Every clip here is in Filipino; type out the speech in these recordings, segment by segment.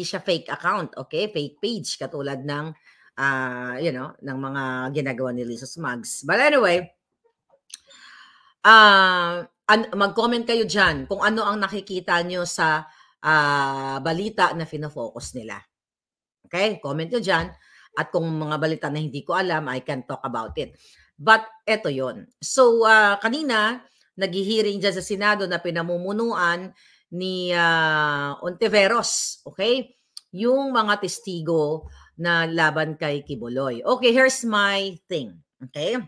siya fake account, okay? Fake page katulad ng ng mga ginagawa ni Lisa Smugs. But anyway, mag-comment kayo dyan kung ano ang nakikita nyo sa balita na fino-focus nila. Okay? Comment nyo dyan. At kung mga balita na hindi ko alam, I can talk about it. But eto yon. So, kanina, nag-hearing dyan sa Senado na pinamumunuan ni Ontiveros. Okay? Yung mga testigo na laban kay Kibuloy. Okay, here's my thing. Okay?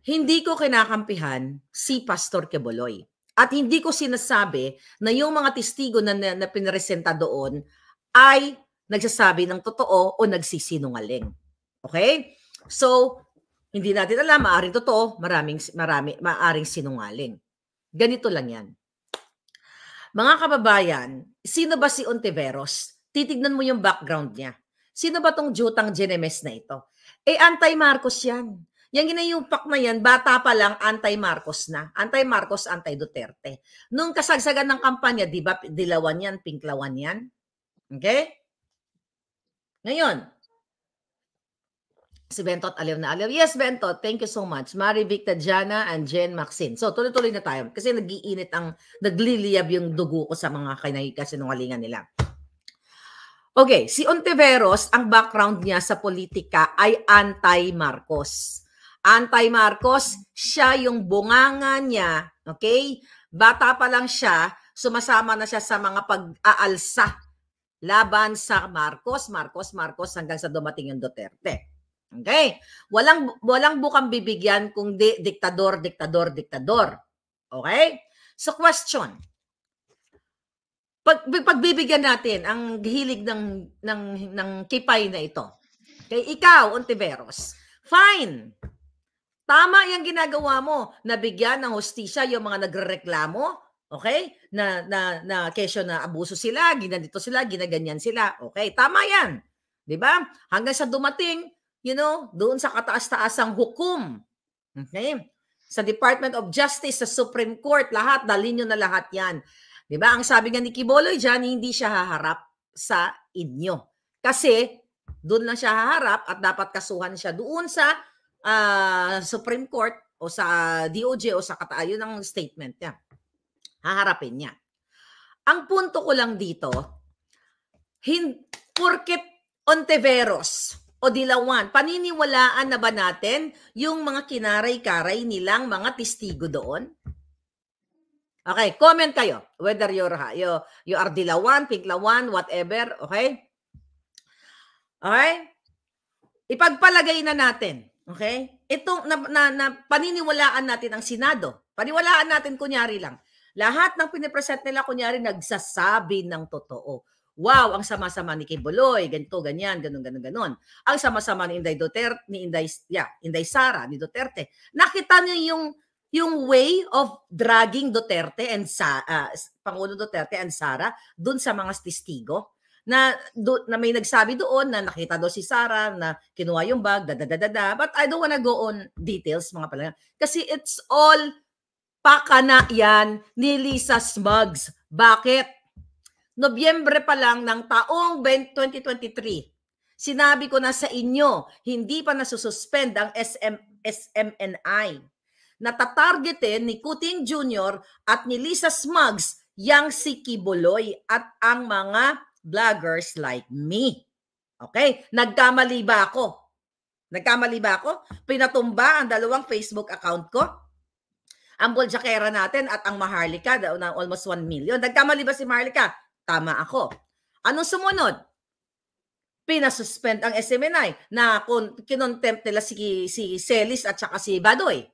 Hindi ko kinakampihan si Pastor Kibuloy. At hindi ko sinasabi na yung mga testigo na pinaresenta doon ay nagsasabi ng totoo o nagsisinungaling. Okay? So, hindi natin alam, maaring totoo, maaring sinungaling. Ganito lang yan. Mga kababayan, sino ba si Ontiveros? Titignan mo yung background niya. Sino ba tong Jutang Genemes na ito? Anti-Marcos yan. Yung ginayumpak na yan, bata pa lang, anti-Marcos na. Anti-Marcos, anti-Duterte. Nung kasagsagan ng kampanya, di ba, dilawan yan, pinklawan yan? Okay? Ngayon, si Bentot, aliw na aliw. Yes, Bentot, thank you so much. Mari Victa, Jana, and Jen Maxine. So, tuloy-tuloy na tayo. Kasi nagiinit nagliliyab yung dugo ko sa mga kasinungalingan nila. Okay, si Ontiveros, ang background niya sa politika ay anti-Marcos. Anti-Marcos, siya yung bunganga niya, okay? Bata pa lang siya, sumasama na siya sa mga pag-aalsa laban sa Marcos hanggang sa dumating yung Duterte. Okay? Walang bukang bibigyan kung diktador. Okay? So question. Pagbibigyan natin ang hilig ng kipay na ito. Okay, ikaw, Ontiveros. Fine. Tama yung ginagawa mo. Nabigyan ng hustisya yung mga nagrereklamo. Okay? Na kesyo na abuso sila, ginanito sila, ginaganyan sila. Okay, tama yan. 'Di ba? Hanggang sa dumating, doon sa kataas-taasang hukom. Okay? Sa Department of Justice, sa Supreme Court, lahat, dalhin nyo na lahat yan. 'Di ba? Ang sabi nga ni Kibuloy dyan, hindi siya haharap sa inyo. Kasi, doon lang siya haharap at dapat kasuhan siya doon sa Supreme Court o sa DOJ o sa yun ang statement niya. Haharapin niya. Ang punto ko lang dito, porket Ontiveros o Dilawan, paniniwalaan na ba natin yung mga kinaray-karay nilang mga testigo doon? Okay, comment kayo. Whether you are Dilawan, Pinklawan, whatever, okay? Okay? Ipagpalagay na natin, okay? Itong paniniwalaan natin ang Senado. Paniwalaan natin, kunyari lang. Lahat ng pinipresent nila, kunyari, nagsasabi ng totoo. Wow, ang sama-sama ni Kibuloy, ganito, ganyan, ganon. Ang sama-sama ni Inday Duterte, Inday Sara, ni Duterte. Nakita niyo yung way of dragging Duterte and Pangulo Duterte and Sara dun sa mga testigo na may nagsabi doon na nakita daw si Sara na kinuha yung bag, But I don't wanna go on details, mga pala. Kasi it's all pakana yan ni Lisa Smugs. Bakit? Nobyembre pa lang ng taong 2023, sinabi ko na sa inyo, hindi pa nasususpend ang SMNI. Natatargetin ni Kuting Jr. at ni Lisa Smugs yang si Kibuloy at ang mga vloggers like me. Okay? Nagkamali ba ako? Pinatumba ang 2 Facebook account ko? Ang Boljakera natin at ang Maharlika na almost 1 million. Nagkamali ba si Maharlika? Tama ako. Anong sumunod? Pinasuspend ang SMNI na kinontempt nila si Celis at saka si Badoy.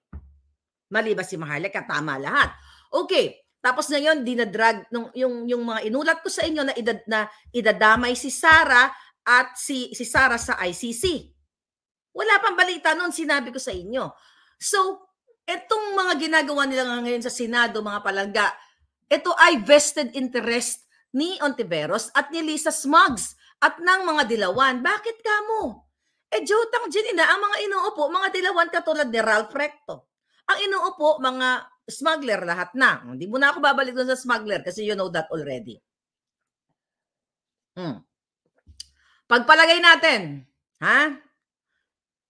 Mali ba si Maharlika? Tama lahat. Okay. Tapos ngayon, dinadrag yung mga inulat ko sa inyo na idadamay si Sara at si Sara sa ICC. Wala pang balita noon, sinabi ko sa inyo. So, etong mga ginagawa nila ngayon sa Senado, mga palangga, ito ay vested interest ni Ontiveros at ni Lisa Smugs at ng mga Dilawan. Bakit kamo? Jutang Janina, ang mga inuupo, mga Dilawan katulad ni Ralph Recto. Ang inuupo, mga smuggler lahat na. Hindi mo na ako babalik doon sa smuggler kasi you know that already. Pagpalagay natin, ha?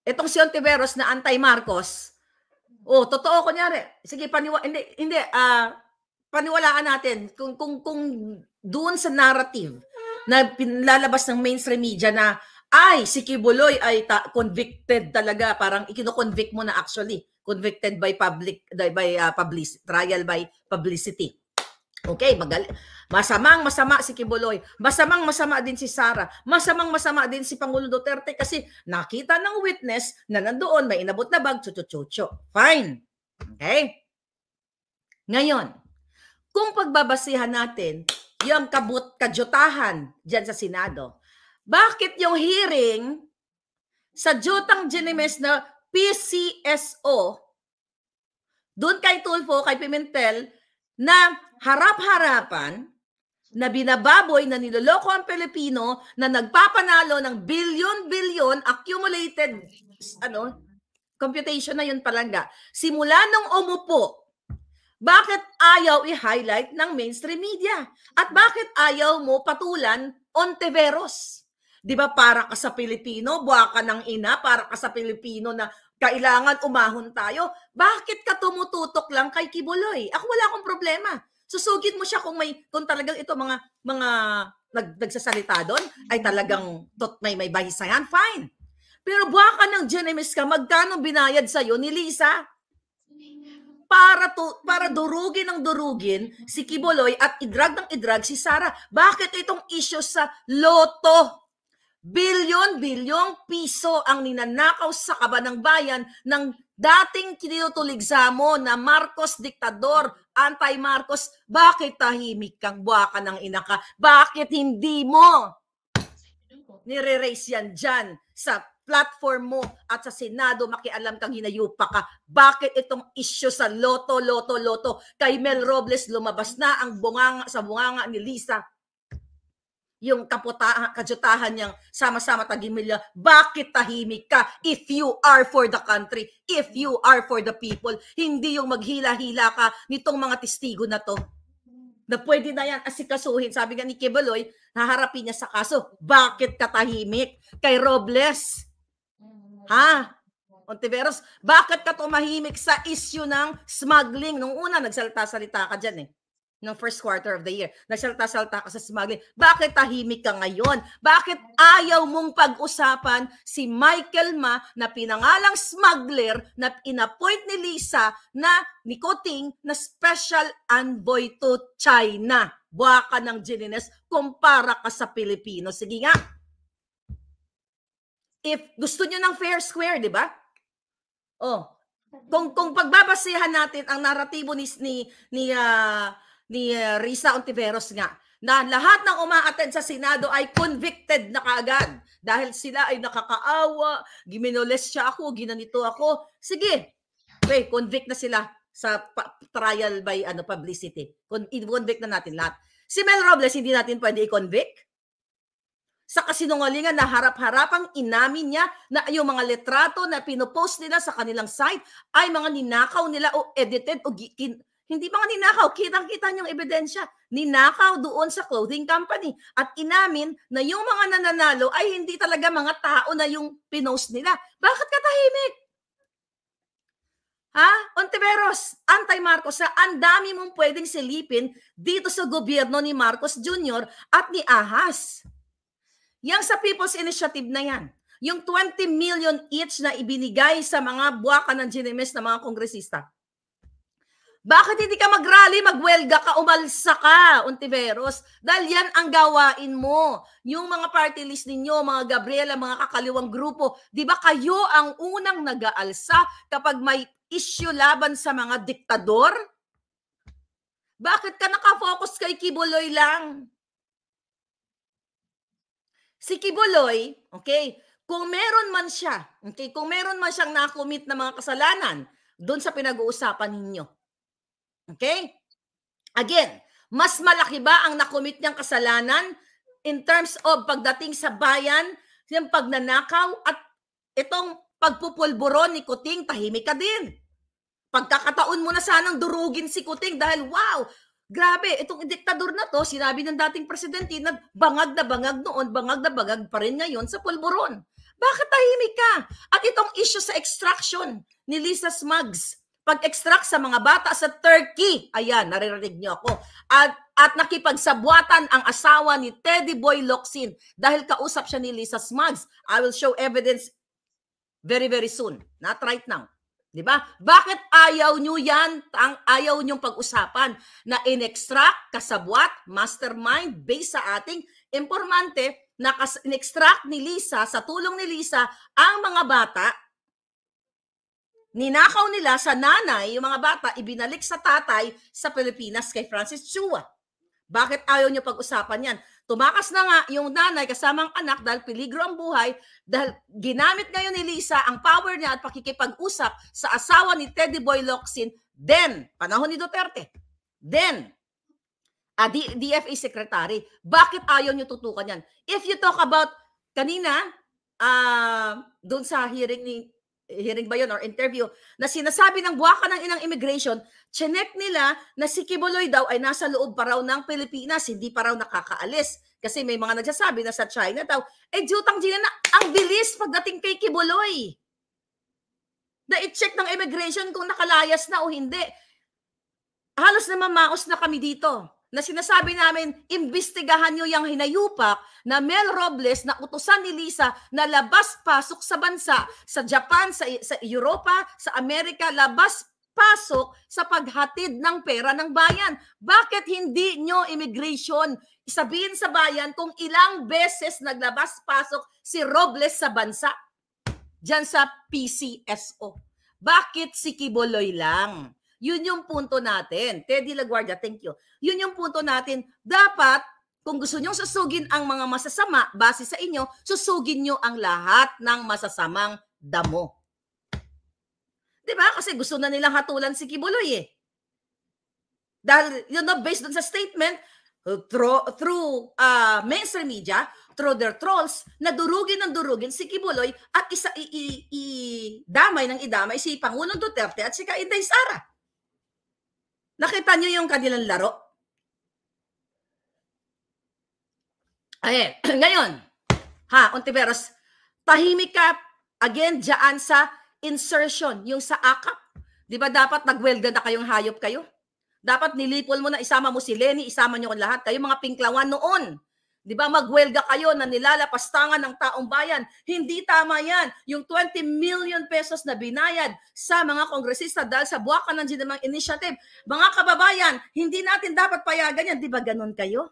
Itong si Ontiveros na anti-Marcos, totoo kunyari. Sige, paniwalaan natin kung doon sa narrative na pinlalabas ng mainstream media na si Kibuloy ay convicted talaga, parang ikino-convict mo na actually, convicted by trial by publicity. Okay, masamang-masama si Kibuloy, masamang-masama din si Sara, masamang-masama din si Pangulong Duterte kasi nakita ng witness na nandoon may inabot na bag, chucho-chucho. Fine. Okay? Ngayon, kung pagbabasihan natin yung kadyutahan dyan sa Senado, bakit yung hearing sa Jutang Ginimes na PCSO, doon kay Tulfo, kay Pimentel, na harap-harapan, na binababoy, na niloloko ang Pilipino, na nagpapanalo ng bilyon-bilyon accumulated computation na yun palangga. Simula nung umupo, bakit ayaw i-highlight ng mainstream media? At bakit ayaw mo patulan Ontiveros? Di ba para ka sa Pilipino, buwaka ng ina, para ka sa Pilipino na kailangan umahon tayo? Bakit ka tumututok lang kay Kibuloy? Ako wala akong problema. Susugid mo siya kung talagang ito mga nagsasalita doon ay talagang may bahisayan, fine. Pero buwaka ng Ginimes ka, magkano binayad sa'yo ni Lisa? Para durugin ng durugin si Kibuloy at idrag si Sara. Bakit itong issue sa loto? Bilyon-bilyong piso ang ninanakaw sa kaban ng bayan ng dating tinutuligsa mo na Marcos diktador, anti-Marcos. Bakit tahimik kang buwaka ng ina ka? Bakit hindi mo nire-raise yan dyan sa platform mo at sa Senado, makialam kang hinayupa ka? Bakit itong issue sa loto? Kay Mel Robles lumabas na ang bunganga ni Lisa, yung kadyutahan niyang sama-sama tagimilya. Bakit tahimik ka? If you are for the country, if you are for the people, hindi yung maghila-hila ka nitong mga testigo na to, na pwede na yan asikasuhin. Sabi nga ni Kibuloy, naharapin niya sa kaso. Bakit ka tahimik? Kay Robles, Ontiveros, bakit ka tumahimik sa issue ng smuggling? Nung una, nagsalita-salita ka dyan ng first quarter of the year. Nagsalta-salta ka sa smuggling. Bakit tahimik ka ngayon? Bakit ayaw mong pag-usapan si Michael Ma na pinangalang smuggler na inappoint ni Lisa ni Kuting na special envoy to China? Buwaka ng Ginimes, kumpara ka sa Pilipino. Sige nga. If gusto nyo ng fair square, di ba? Kung pagbabasihan natin ang naratibo ni Risa Ontiveros nga, na lahat ng umaattend sa Senado ay convicted na kaagad dahil sila ay nakakaawa, giminoles siya ako, ginanito ako. Sige, convict na sila sa trial by publicity. Convict na natin lahat. Si Mel Robles, hindi natin pwede i-convict? Sa kasinungalingan na harap-harapang inamin niya na yung mga litrato na pinopost nila sa kanilang site ay mga ninakaw nila o edited o hindi mga ninakaw, kitang-kita niyong ebidensya. Ninakaw doon sa clothing company. At inamin na yung mga nananalo ay hindi talaga mga tao na yung pinost nila. Bakit ka tahimik? Ontiveros, anti-Marcos, ang dami mong pwedeng silipin dito sa gobyerno ni Marcos Jr. at ni Ahas. Yang sa People's Initiative na yan, yung 20 million each na ibinigay sa mga buwaka ng Ginimes na mga kongresista. Bakit hindi ka mag-rally, magwelga ka, umalsa ka, Ontiveros? Dahil yan ang gawain mo. Yung mga party list ninyo, mga Gabriela, mga kakaliwang grupo, di ba kayo ang unang nag-aalsa kapag may issue laban sa mga diktador? Bakit ka nakafocus kay Kibuloy lang? Si Kibuloy, kung meron man siya, kung meron man siyang nakomit na mga kasalanan doon sa pinag-uusapan ninyo. Again, mas malaki ba ang nakomit niyang kasalanan in terms of pagdating sa bayan, yung pagnanakaw at itong pagpupulburon ni Kuting, tahimik ka din. Pagkakataon mo na sanang durugin si Kuting dahil wow, Grabe, itong diktador na to, sinabi ng dating presidente na bangag noon, bangag na bangag pa rin ngayon sa pulburon. Bakit tahimik ka? At itong issue sa extraction ni Lisa Smugs, pag-extract sa mga bata sa Turkey, ayan, naririnig niyo ako, at nakipagsabwatan ang asawa ni Teddy Boy Locsin dahil kausap siya ni Lisa Smugs. I will show evidence very, very soon. Not right now. Diba? Bakit ayaw nyo yan? Ayaw nyong pag-usapan na in-extract, kasabwat, mastermind, based sa ating informante na in-extract ni Lisa, sa tulong ni Lisa, ang mga bata, ninakaw nila sa nanay, yung mga bata, ibinalik sa tatay sa Pilipinas kay Francis Chua. Bakit ayaw nyo pag-usapan yan? Tumakas na nga yung nanay kasamang anak dahil peligro ang buhay, dahil ginamit ngayon ni Lisa ang power niya at pakikipag-usap sa asawa ni Teddy Boy Locsin, then, panahon ni Duterte, then, DFA Secretary. Bakit ayaw nyo tutukan yan? If you talk about, kanina, doon sa hearing ba yun or interview, na sinasabi ng buwaka ng inang immigration, chinek nila na si Kibuloy daw ay nasa loob pa raw ng Pilipinas, hindi pa raw nakakaalis. Kasi may mga nagsasabi na sa China daw, jutang Gina na, ang bilis pagdating kay Kibuloy. Na i-check ng immigration kung nakalayas na o hindi. Halos na mamaos na kami dito. Na sinasabi namin, imbestigahan nyo yung hinayupak na Mel Robles na utusan ni Lisa na labas-pasok sa bansa, sa Japan, sa Europa, sa Amerika, labas-pasok sa paghatid ng pera ng bayan. Bakit hindi nyo immigration sabihin sa bayan kung ilang beses naglabas-pasok si Robles sa bansa? Diyan sa PCSO. Bakit si Kibuloy lang? Yun yung punto natin. Teddy Laguardia, thank you. Yun yung punto natin. Dapat, kung gusto nyo susugin ang mga masasama, base sa inyo, susugin nyo ang lahat ng masasamang damo. Diba? Kasi gusto na nilang hatulan si Kibuloy eh. Dahil, based on sa statement, through mainstream media, through their trolls, na durugin si Kibuloy at idamay ng idamay si Pangulong Duterte at si Inday Sara. Nakita niyo yung kanilang laro? Ayan. Ngayon, Ontiveros, tahimik ka again dyan sa insertion, yung sa akap. Di ba dapat nagwelga na kayong hayop kayo? Dapat nilipol mo na, isama mo si Lenny, isama niyo lahat. Kayo mga pinklawan noon. Di ba magwelga kayo na nilalapastangan ng taong bayan? Hindi tama yan. Yung 20 million pesos na binayad sa mga kongresista dahil sa buwakan ng ginamang initiative. Mga kababayan, hindi natin dapat payagan yan. Di ba ganun kayo?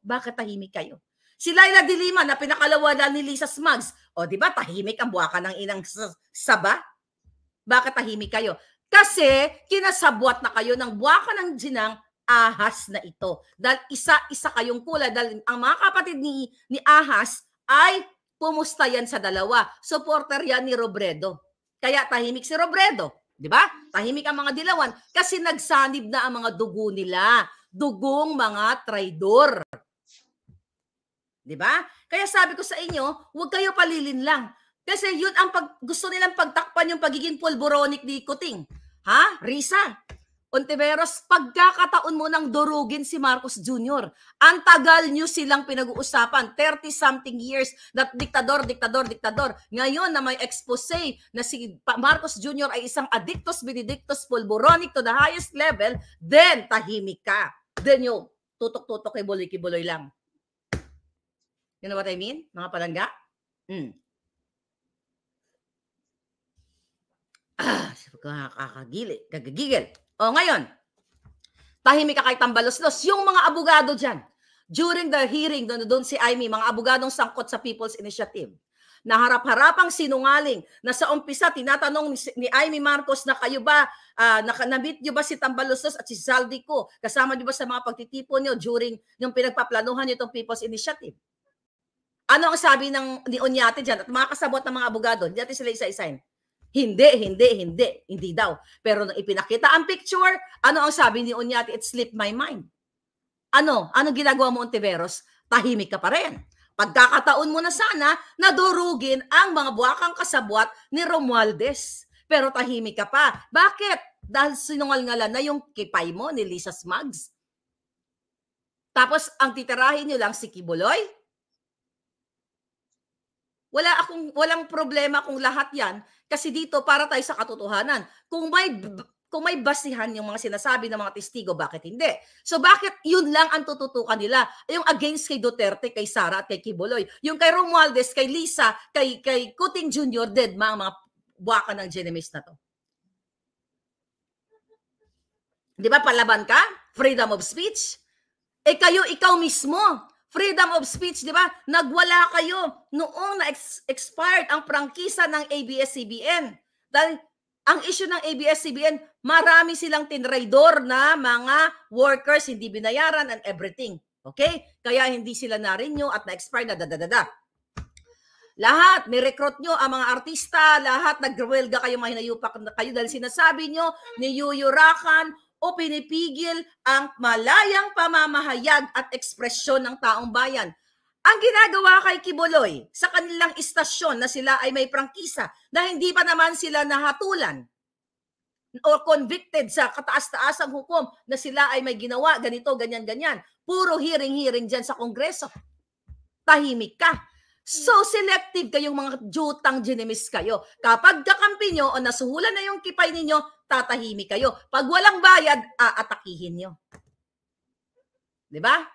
Bakit tahimik kayo? Si Laila de Lima na pinakalawala ni Lisa Smugs. Di ba tahimik ang buwakan ng inang Saba? Bakit tahimik kayo? Kasi kinasabwat na kayo ng buwakan ng ginang Ahas na ito. Dahil isa-isa kayong kulay. Dahil ang mga kapatid ni Ahas ay pumusta yan sa dalawa. Supporter yan ni Robredo. Kaya tahimik si Robredo. Di ba? Tahimik ang mga dilawan. Kasi nagsanib na ang mga dugo nila. Dugong mga traidor. Di ba? Kaya sabi ko sa inyo, huwag kayo palilin lang. Kasi yun ang gusto nilang pagtakpan yung pagiging pulboronic ni Kuting. Risa? Ontiveros, pagkakataon mo nang durugin si Marcos Jr. Ang tagal nyo silang pinag-uusapan, 30-something years, na diktador. Ngayon na may expose na si Marcos Jr. ay isang addictus benedictus pulboronic to the highest level, then tahimik ka. Then yung tutok-tutok kay Kibuloy lang. You know what I mean, mga palangga? Gagagigil. Ngayon, tahimik ka kay Tambaloslos. Yung mga abogado dyan, during the hearing, doon si Amy, mga abogadong sangkot sa People's Initiative, na harap-harapang sinungaling, na sa umpisa, tinatanong ni Amy Marcos na kayo ba, na-meet nyo ba si Tambaloslos at si Zaldico? Kasama nyo ba sa mga pagtitipon nyo during yung pinagpaplanuhan nyo itong People's Initiative? Ano ang sabi ni Onyate dyan? At mga kasabot ng mga abogado, hindi natin sila isa-isahin. Hindi daw. Pero nung ipinakita ang picture, ano ang sabi ni Onyate? It slipped my mind. Ano ginagawa mo, Ontiveros? Tahimik ka pa rin. Pagkakataon mo na sana na durugin ang mga buwakang kasabwat ni Romualdez. pero tahimik ka pa. Bakit? Dahil sinungal-ngalan na yung kipay mo ni Lisa Smugs. Tapos, ang titirahin nyo lang si Kibuloy? Walang problema kung lahat yan, kasi dito para tayo sa katotohanan. Kung may basihan yung mga sinasabi ng mga testigo, bakit hindi? So bakit yun lang ang tututukan nila? Yung against kay Duterte, kay Sara at kay Kibuloy. Yung kay Romualdez, kay Lisa, kay Kuting Jr., dead mga buwaka ng Genemis na to. Di ba palaban ka? Freedom of speech? Ikaw mismo, freedom of speech, di ba? Nagwala kayo noong na-expired ang prangkisa ng ABS-CBN. Dahil ang issue ng ABS-CBN, marami silang tinraidor na mga workers, hindi binayaran and everything. Okay? Kaya hindi sila na-renew at na-expire na dadadada. Lahat, ni-recruit nyo ang mga artista, lahat nag-welga kayo, mahinayupak na kayo dahil sinasabi nyo, niyuyurakan o pinipigil ang malayang pamamahayag at ekspresyon ng taong bayan. Ang ginagawa kay Kibuloy sa kanilang istasyon na sila ay may prangkisa na hindi pa naman sila nahatulan o convicted sa kataas-taasang hukom na sila ay may ginawa, ganito, ganyan-ganyan. Puro hearing-hearing dyan sa Kongreso. Tahimik ka. So selective kayong mga jutang Genemis kayo. Kapag kakampi nyo o nasuhulan na yung kipay ninyo, tatahimik kayo. Pag walang bayad, aatakihin nyo. Diba?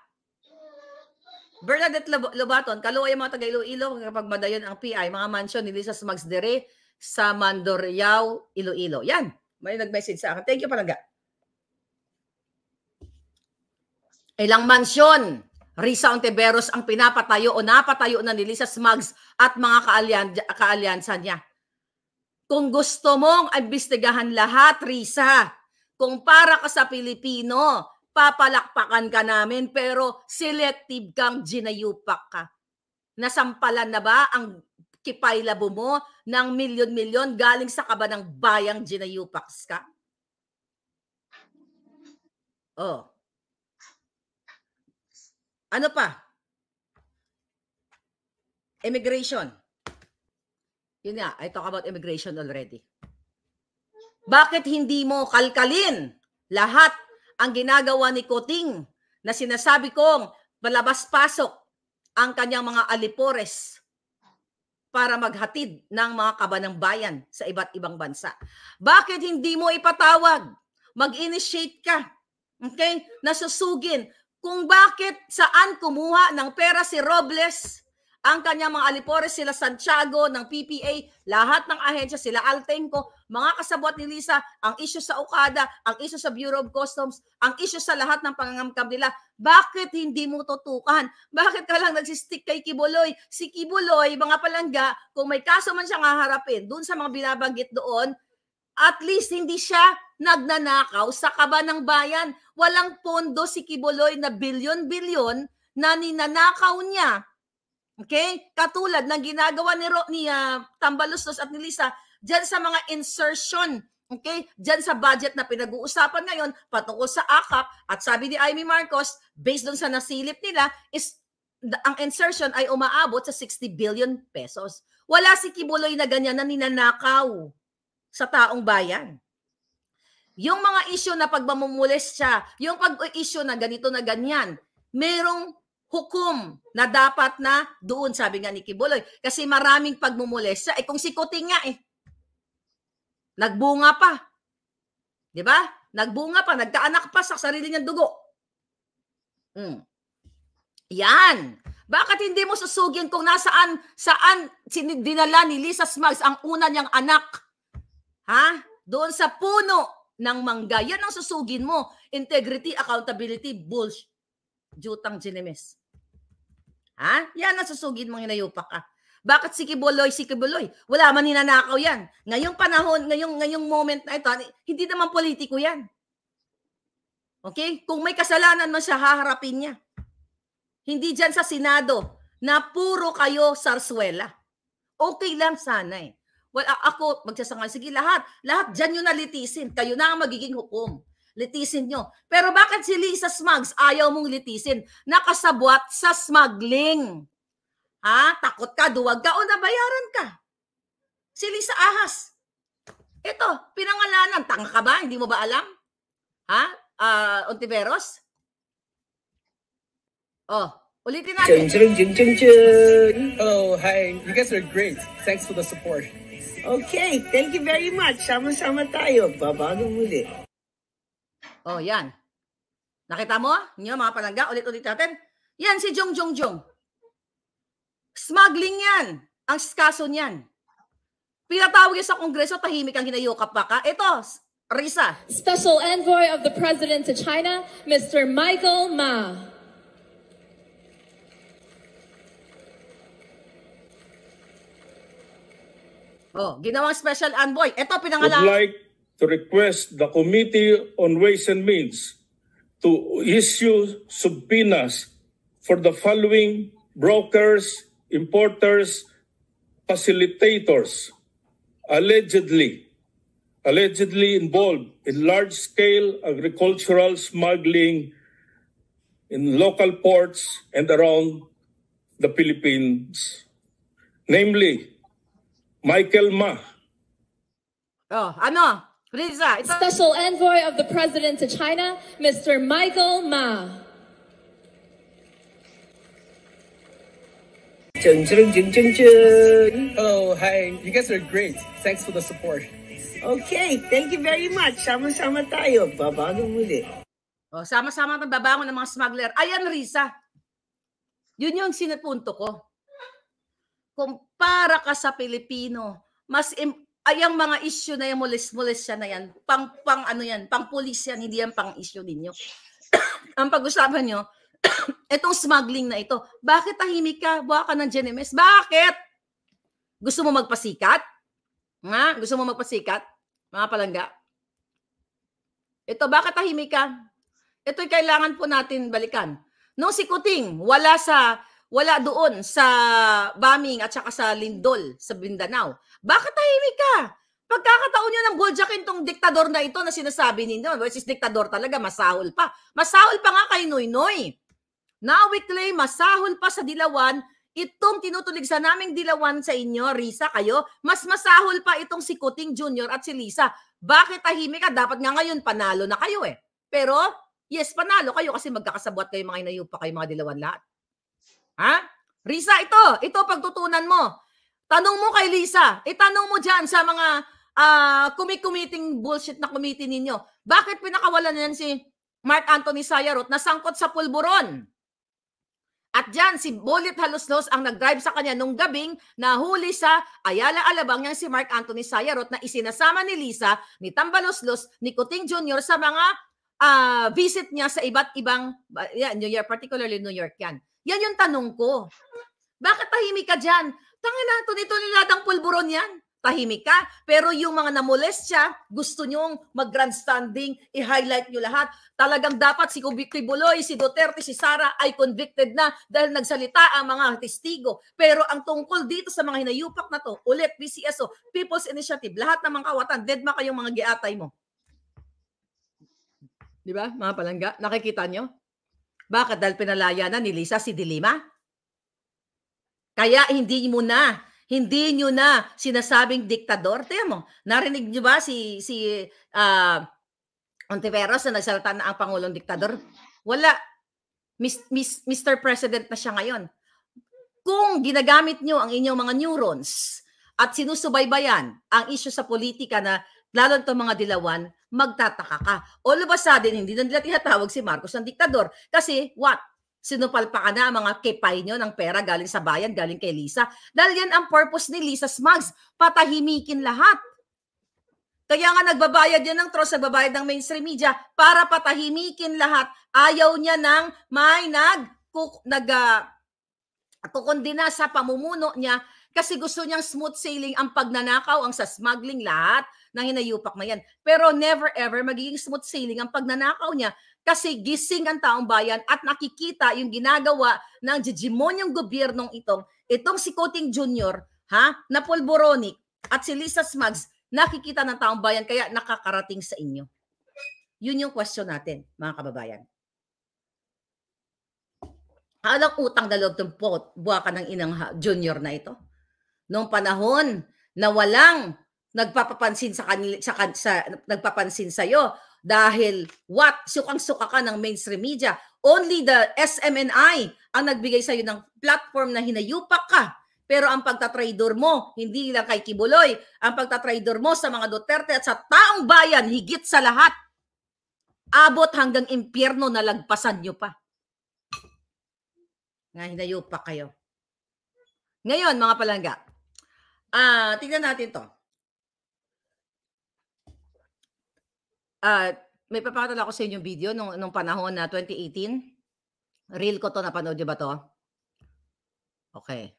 Bernadette Lobaton, kaluwa yung mga taga-Iloilo kapag madayon ang PI, mga mansion ni Lisa Smugs Dere sa Mandurriao, Iloilo. Yan, may nag-message sa akin. Thank you, Palangga. Ilang mansyon, Risa Ontiveros ang pinapatayo o napatayo na ni Lisa Smugs at mga kaalyansa niya. Kung gusto mong imbestigahan lahat, Risa, kung para ka sa Pilipino, papalakpakan ka namin, pero selective kang ginayupak ka. Nasampalan na ba ang kipay labo mo ng milyon-milyon galing sa kaba ng bayang ginayupaks ka? Oh. Ano pa? Immigration. Yun nga, I talk about immigration already. Bakit hindi mo kalkalin lahat ang ginagawa ni Kuting na sinasabi kong palabas-pasok ang kanyang mga alipores para maghatid ng mga kaba ng bayan sa iba't ibang bansa? Bakit hindi mo ipatawag? Mag-initiate ka. Okay? Nasusugin kung bakit saan kumuha ng pera si Robles, ang kanyang mga alipores, sila Santiago ng PPA, lahat ng ahensya, sila Altenco, mga kasabwat ni Lisa, ang issue sa Okada, ang issue sa Bureau of Customs, ang issue sa lahat ng pangangamkam nila. Bakit hindi mo tutukan? Bakit ka lang nagsistick kay Kibuloy? Si Kibuloy, mga palangga, kung may kaso man siyang haharapin, dun sa mga binabanggit doon, at least hindi siya nagnanakaw sa kaba ng bayan. Walang pondo si Kibuloy na bilyon-bilyon na ninanakaw niya. Okay? Katulad ng ginagawa ni Tambaluslos at ni Lisa dyan sa mga insertion. Okay? Dyan sa budget na pinag-uusapan ngayon patungkol sa AKAP, at sabi ni Amy Marcos, based doon sa nasilip nila, is ang insertion ay umaabot sa 60 billion pesos. Wala si Kibuloy na ganyan na ninanakaw sa taong bayan. Yung mga issue na pagmamumulis siya, yung pag-issue na ganito na ganyan, merong hukom na dapat na doon, sabi nga ni Kibuloy. Kasi maraming pagmumulis siya. Kung si Kuting nga nagbunga pa. Diba? Nagbunga pa, nagkaanak pa sa sarili niyang dugo. Yan. Bakit hindi mo susugin kung saan dinala ni Lisa Smugs ang una niyang anak? Ha? Doon sa puno ng mangga. Yan ang susugin mo. Integrity, accountability, bullshit. Jutang Genemis. Ha? Yan ang susugin mong hinayupak ka. Bakit si Kibuloy? Wala man ninanakaw yan. Ngayong panahon, ngayong moment na ito, hindi naman politiko yan. Okay? Kung may kasalanan man siya, haharapin niya. Hindi dyan sa Senado na puro kayo sarswela. Okay lang sana eh. Well, ako, magsasangal, sige lahat dyan nyo na litisin. Kayo na ang magiging hukom. Litisin nyo. Pero bakit si Lisa Smugs ayaw mong litisin? Nakasabwat sa smuggling. Ha? Takot ka, duwag ka, o nabayaran ka. Si Lisa Ahas. Ito, pinangalanan. Tanga ka ba? Hindi mo ba alam? Ha? Ontiveros? Oh, ulitin natin. Hello, hi. You guys are great. Thanks for the support. Okay, thank you very much. Sama-sama tayo. Babago muli. Oh, yan. Nakita mo? Niyo mga palangga, ulit-ulit natin. Yan si Jong. Smuggling yan. Ang kaso niyan. Pinatawag sa Kongreso, tahimik ang hinayukap pa ka. Ito, Risa. Special Envoy of the President to China, Mr. Michael Ma. Oh, ginawang special envoy. Ito, Would pinangalan. like to request the Committee on Ways and Means to issue subpoenas for the following brokers, importers, facilitators, allegedly involved in large-scale agricultural smuggling in local ports and around the Philippines, namely Michael Ma. Oh, ano? Risa, ito. Special Envoy of the President to China, Mr. Michael Ma. Hello, hi. You guys are great. Thanks for the support. Okay, thank you very much. Sama-sama tayo. Babago muli. Oh, sama-sama ang babangon ng mga smuggler. Ayan, Risa. Yun yung sinapunto ko. Kung para ka sa Pilipino, ayang mga issue na yung mulis-mulis siya na yan, pang pulis yan, hindi yan pang issue ninyo. Ang pag-usapan nyo, itong smuggling na ito, bakit tahimik ka? Buha ka ng GNMS? Bakit? Gusto mo magpasikat? Ha? Gusto mo magpasikat? Mga palangga? Ito, bakit tahimik ka? Ito'y kailangan po natin balikan. Nung si Kuting, wala doon sa bombing at saka sa Lindol, sa Mindanao. Bakit tahimik ka? Pagkakataon nyo ng buljakin tong diktador na ito na sinasabi ninyo, which is diktador talaga, masahol pa. Masahol pa nga kay Noynoy. Now we claim, masahol pa sa Dilawan, itong tinutulig sa naming Dilawan sa inyo, Risa, kayo, mas masahol pa itong si Kuting Jr. at si Lisa. Bakit tahimik ka? Dapat nga ngayon, panalo na kayo eh. Pero, yes, panalo kayo kasi magkakasabwat kayo mga inayupa kayo mga Dilawan lahat. Ha? Risa, ito pagtutunan mo. Tanong mo kay Lisa, itanong mo dyan sa mga committing bullshit na committee ninyo. Bakit pinakawalan na yan si Mark Anthony Sayarot na sangkot sa pulburon? At dyan, si Bullet Haluslos ang nag-drive sa kanya nung gabing nahuli sa Ayala Alabang niyang si Mark Anthony Sayarot na isinasama ni Lisa, ni Tambaloslos, ni Kuting Jr. sa mga visit niya sa iba't ibang, New York, particularly New York yan. Yan yung tanong ko. Bakit tahimik ka dyan? Tangina, ito niladang pulburon yan. Tahimik ka. Pero yung mga namolest siya, gusto nyong mag-grandstanding, i-highlight nyo lahat. Talagang dapat si Kibuloy, si Duterte, si Sara ay convicted na dahil nagsalita ang mga testigo. Pero ang tungkol dito sa mga hinayupak na to, ulit, PCSO, People's Initiative, lahat ng mga kawatan, deadma kayong mga giatay mo. Di ba, mga palangga? Nakikita nyo? Bakit? Dahil pinalaya na ni Lisa si Dilima? Kaya hindi nyo na sinasabing diktador. Tingnan mo, narinig nyo ba si Ontiveros na nagsalita na ang Pangulong diktador? Wala. Mr. President na siya ngayon. Kung ginagamit nyo ang inyong mga neurons at sinusubaybayan ang issue sa politika na lalo itong mga Dilawan, magtataka ka. All of a sudden, hindi na nila tinatawag si Marcos ng diktador. Kasi, what? Sinupalpakan na ang mga kipay nyo ng pera galing sa bayan, galing kay Lisa. Dahil yan ang purpose ni Lisa Smugs, patahimikin lahat. Kaya nga nagbabayad yan ng trust, nagbabayad ng mainstream media para patahimikin lahat. Ayaw niya ng may kukondina sa pamumuno niya kasi gusto niyang smooth sailing ang pagnanakaw, ang sa smuggling, lahat ng hinayupak na yan. Pero never ever magiging smooth sailing ang pagnanakaw niya kasi gising ang taong bayan at nakikita yung ginagawa ng hegemonyong gobyernong itong si Kuting Jr., na pulboronic at si Lisa Smugs, nakikita ng taong bayan kaya nakakarating sa inyo. Yun yung question natin, mga kababayan. Alang utang na loob ng buwaka ng inang junior na ito. Noong panahon na walang nagpapapansin sa kanila nagpapansin sa iyo dahil sukang-suka ka ng mainstream media. Only the SMNI ang nagbigay sa iyo ng platform na hinayupak ka. Pero ang pagtatraidor mo, hindi lang kay Kibuloy, ang pagtatraidor mo sa mga Duterte at sa taong bayan, higit sa lahat, abot hanggang impyerno na lagpasan nyo pa. Nga hinayupak kayo. Ngayon, mga palangga, tingnan natin to. May papakita ako sa inyo video nung panahon na 2018. Reel ko to, napanood nyo ba to? Okay.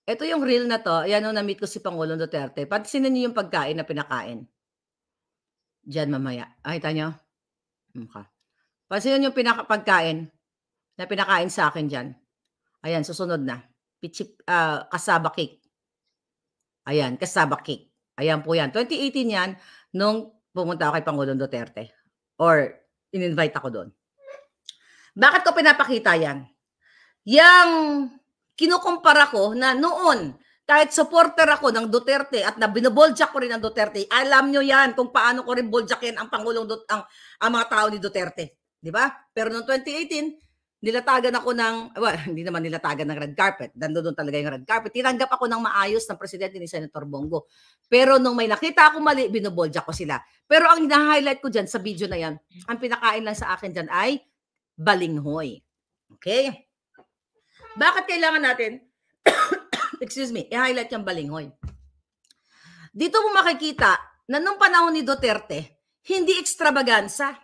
Ito yung reel na to. Ayan, nung na-meet ko si Pangulong Duterte. Pansinin niyo yung pagkain na pinakain. Diyan mamaya. Kita nyo? Okay. Pansinin yung pagkain na pinakain sa akin dyan. Ayan, susunod na. Kasaba cake. Ayan, kasaba cake. Ayan po yan. 2018 yan nung pumunta ako kay Pangulong Duterte. Or in-invite ako doon. Bakit ko pinapakita yan? Yang kinukumpara ko na noon, kahit supporter ako ng Duterte at na binoboljak ko rin ng Duterte, alam nyo yan kung paano ko rin boljakin ang Pangulong ang mga tao ni Duterte. Di ba? Pero noong 2018, nilatagan ako ng, hindi naman nilatagan ng red carpet. Doon talaga yung red carpet. Tinanggap ako ng maayos ng presidente ni Senator Bongo. Pero nung may nakita ako mali, binoboljak ko sila. Pero ang hina-highlight ko dyan sa video na yan, ang pinakain lang sa akin dyan ay balinghoy. Okay? Bakit kailangan natin, excuse me, i-highlight yung balinghoy? Dito mo makikita na nung panahon ni Duterte, hindi extravaganza.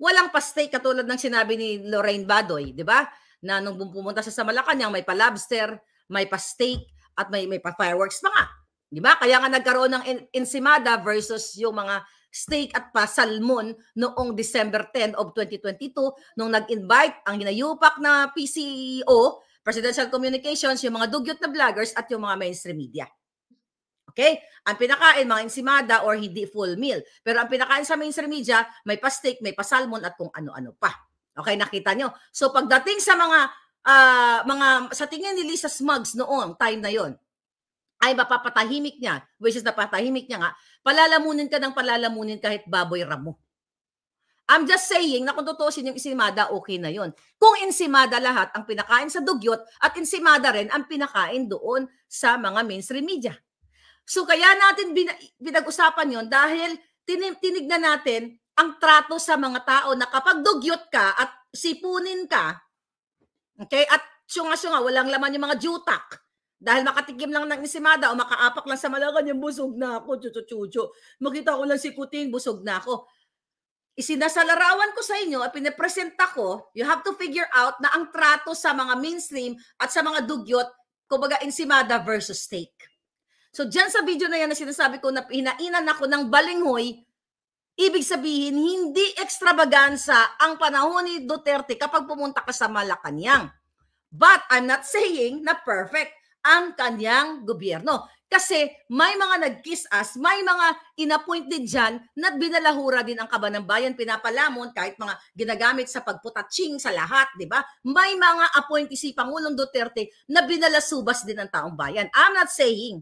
Walang pa-steak katulad ng sinabi ni Lorraine Badoy, di ba? Na nung pumunta siya sa Malacanang, may pa-lobster, may pa-steak, at may pa-fireworks pa nga. Di ba? Kaya nga nagkaroon ng ensimada versus yung mga steak at pa-salmon noong December 10 of 2022 nung nag-invite ang hinayupak na PCO, Presidential Communications, yung mga dugyot na vloggers at yung mga mainstream media. Okay? Ang pinakain, mga ensimada or hindi full meal. Pero ang pinakain sa mainstream media, may pa-steak, may pa-salmon at kung ano-ano pa. Okay, nakita nyo? So pagdating sa sa tingin ni Lisa Smugs noong time na yon, ay mapapatahimik niya, which is napatahimik niya nga, palalamunin ka ng palalamunin kahit baboy ramo. I'm just saying na kung tutusin yung ensimada, okay na yon. Kung ensimada lahat ang pinakain sa dugyot at ensimada rin ang pinakain doon sa mga mainstream media. So kaya natin pinag-usapan yon dahil tinignan natin ang trato sa mga tao na kapag dugyot ka at sipunin ka, okay, at syunga-syunga, walang laman yung mga jutak, dahil makatikim lang ng ensimada o makaapak lang sa Malacanang, busog na ako, chuchu-chuchu. Makita ko lang si Kuting, busog na ako. Isinasalarawan ko sa inyo at pinapresenta ko, you have to figure out na ang trato sa mga mainstream at sa mga dugyot, kumbaga ensimada versus steak. So dyan sa video na yan na sinasabi ko na hinainan ako ng balinghoy, ibig sabihin hindi extravaganza ang panahon ni Duterte kapag pumunta ka sa Malacanang. But I'm not saying na perfect ang kanyang gobyerno. Kasi may mga nag-kiss us, may mga inappoint din dyan na binalahura din ang Kaban ng Bayan, pinapalamon kahit mga ginagamit sa pagputatsing sa lahat, di ba? May mga appointee si Pangulong Duterte na binalasubas din ang taong bayan. I'm not saying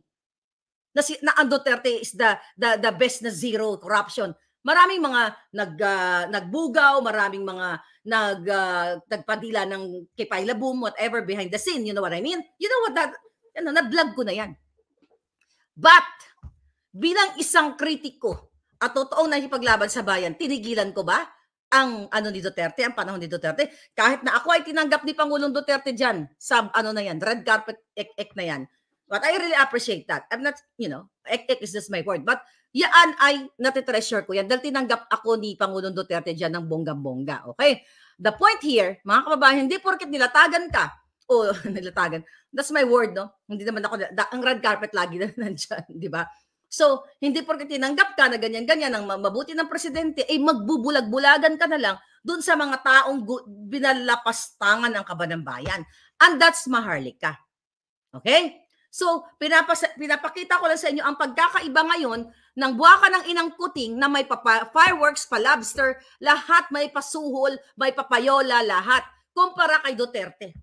na ang Duterte is the best na zero corruption. Maraming mga nagbugaw, maraming mga nagpadila ng kipailabum, whatever, behind the scene. You know what I mean? You know what na-vlog ko na yan. But, bilang isang kritiko at totoong nakipaglaban sa bayan, tinigilan ko ba ang ni Duterte, ang panahon ni Duterte? Kahit na ako ay tinanggap ni Pangulong Duterte dyan sa na yan, red carpet ek na yan. But I really appreciate that. I'm not, ek is just my word. But yan ay natitreasure ko yan dahil tinanggap ako ni Pangulong Duterte dyan ng bongga-bongga. Okay? The point here, mga kababayan, hindi porket nilatagan ka, nilatagan. That's my word, no? Hindi naman ako, ang red carpet lagi na nandyan, di ba? So, hindi porket tinanggap ka na ganyan-ganyan ang mabuti ng presidente, magbubulag-bulagan ka na lang dun sa mga taong binalapastangan ng Kaban ng Bayan. And that's Maharlika. Okay? So, pinapakita ko lang sa inyo ang pagkakaiba ngayon ng buwaka ng Inang Kuting na may fireworks, pa-lobster, lahat may pasuhol, may papayola, lahat. Kumpara kay Duterte.